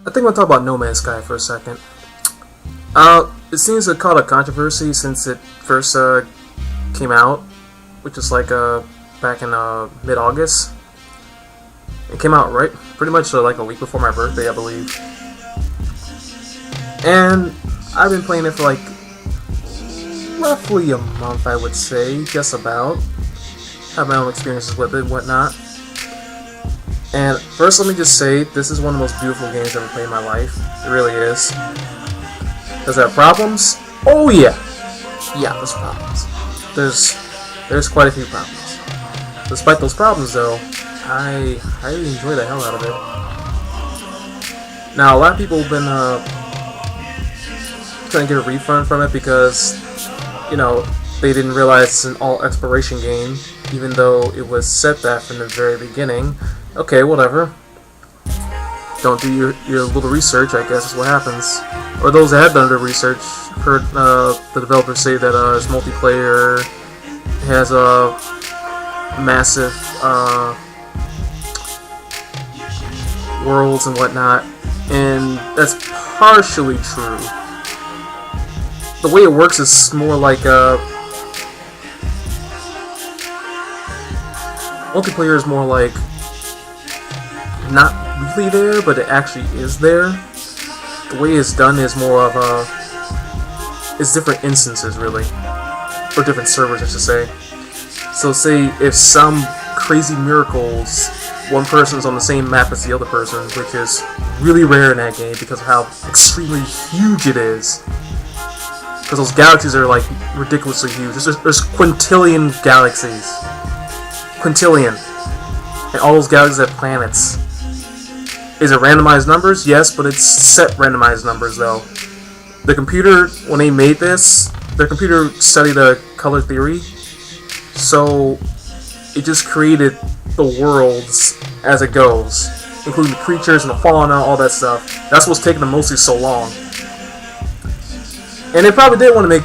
I think I'll talk about No Man's Sky for a second. It seems to cause a controversy since it first came out, which is like back in mid-August. It came out right pretty much like a week before my birthday, I believe. And I've been playing it for like roughly a month, I would say, just about. Have my own experiences with it and whatnot. And first, let me just say, this is one of the most beautiful games I've ever played in my life. It really is. Does it have problems? Oh yeah! Yeah, there's problems. There's quite a few problems. Despite those problems, though, I highly enjoy the hell out of it. Now, a lot of people have been trying to get a refund from it because, you know, they didn't realize it's an all-exploration game, even though it was set that from the very beginning. Okay, whatever. Don't do your little research, I guess is what happens. Or those that have done their research heard the developers say that its multiplayer has a massive worlds and whatnot, and that's partially true. The way it works is more like multiplayer is more like not really there, but it actually is there. The way it's done is more of it's different instances, really, or different servers, I should say. So, say if some crazy miracles, one person's on the same map as the other person, which is really rare in that game because of how extremely huge it is. Because those galaxies are like ridiculously huge. There's quintillion galaxies. Quintillion. And all those galaxies have planets. Is it randomized numbers? Yes, but it's set randomized numbers though. The computer, when they made this, their computer studied the color theory, so it just created the worlds as it goes, including the creatures and the fauna, all that stuff. That's what's taking them mostly so long. And they probably did want to make,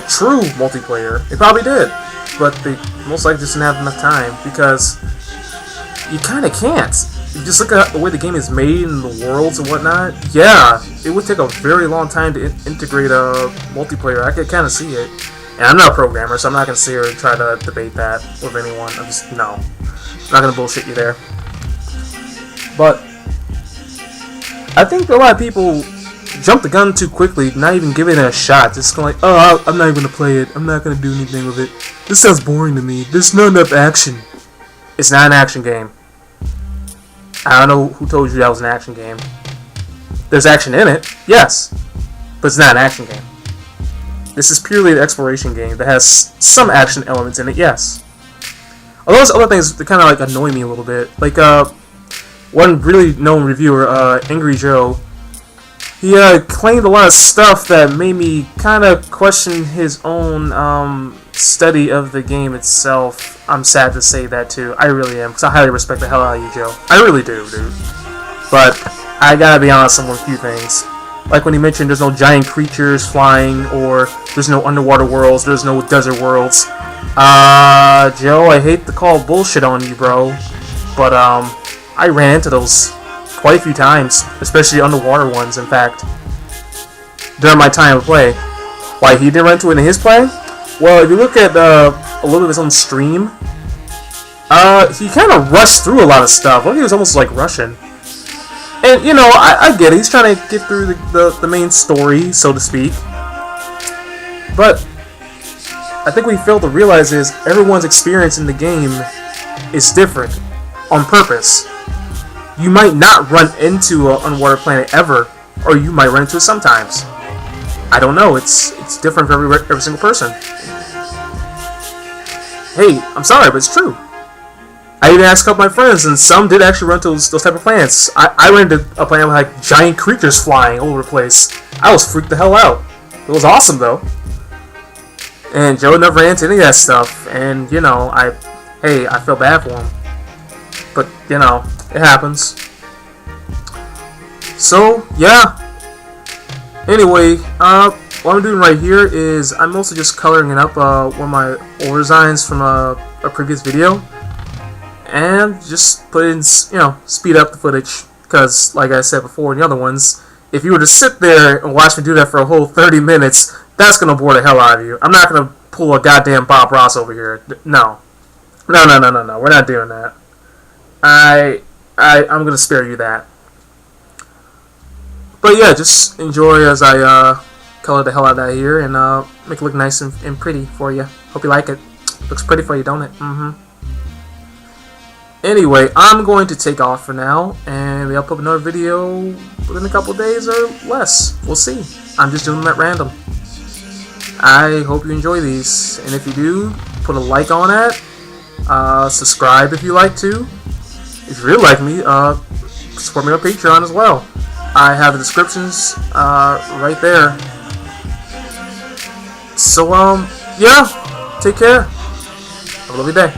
true multiplayer. They probably did, but they most likely just didn't have enough time because you kind of can't. You just look at the way the game is made and the worlds and whatnot. Yeah, it would take a very long time to integrate a multiplayer. I could kind of see it. And I'm not a programmer, so I'm not going to sit here and try to debate that with anyone. I'm not going to bullshit you there. But I think a lot of people jump the gun too quickly, not even giving it a shot. Just going like, oh, I'm not even going to play it. I'm not going to do anything with it. This sounds boring to me. There's not enough action. It's not an action game. I don't know who told you that was an action game. There's action in it, yes, but it's not an action game. This is purely an exploration game that has some action elements in it, yes. Although there's other things that kind of like annoy me a little bit. Like one really known reviewer, Angry Joe, he claimed a lot of stuff that made me kind of question his own study of the game itself. I'm sad to say that too. I really am, because I highly respect the hell out of you, Joe. I really do, dude. But I gotta be honest on a few things. Like when he mentioned there's no giant creatures flying, or there's no underwater worlds, there's no desert worlds. Joe, I hate to call bullshit on you, bro, but I ran into those quite a few times, especially underwater ones, in fact, during my time of play. Why he didn't run into it in his play? Well, if you look at a little of his own stream, he kind of rushed through a lot of stuff. Well, he was almost like Russian. And, I get it. He's trying to get through the main story, so to speak. But I think what we fail to realize is everyone's experience in the game is different on purpose. You might not run into an underwater planet ever, or you might run into it sometimes. I don't know. It's different for every single person. Hey, I'm sorry, but it's true. I even asked a couple of my friends, and some did actually run to those type of planets. I ran into a planet with like giant creatures flying all over the place. I was freaked the hell out. It was awesome though. And Joe never ran into any of that stuff. And I feel bad for him. But it happens. So yeah. Anyway, what I'm doing right here is I'm mostly just coloring it up one of my older designs from a previous video, and just put in, speed up the footage, Because, like I said before in the other ones, if you were to sit there and watch me do that for a whole 30 minutes, that's going to bore the hell out of you. I'm not going to pull a goddamn Bob Ross over here. No. No. We're not doing that. I'm going to spare you that. But yeah, just enjoy as I color the hell out of that here and make it look nice and pretty for you. Hope you like it. Looks pretty for you, don't it? Anyway, I'm going to take off for now, and maybe I'll put another video within a couple days or less. We'll see. I'm just doing them at random. I hope you enjoy these, and if you do, put a like on that. Subscribe if you like to. If you really like me, support me on Patreon as well. I have the descriptions right there. So, yeah, take care. Have a lovely day.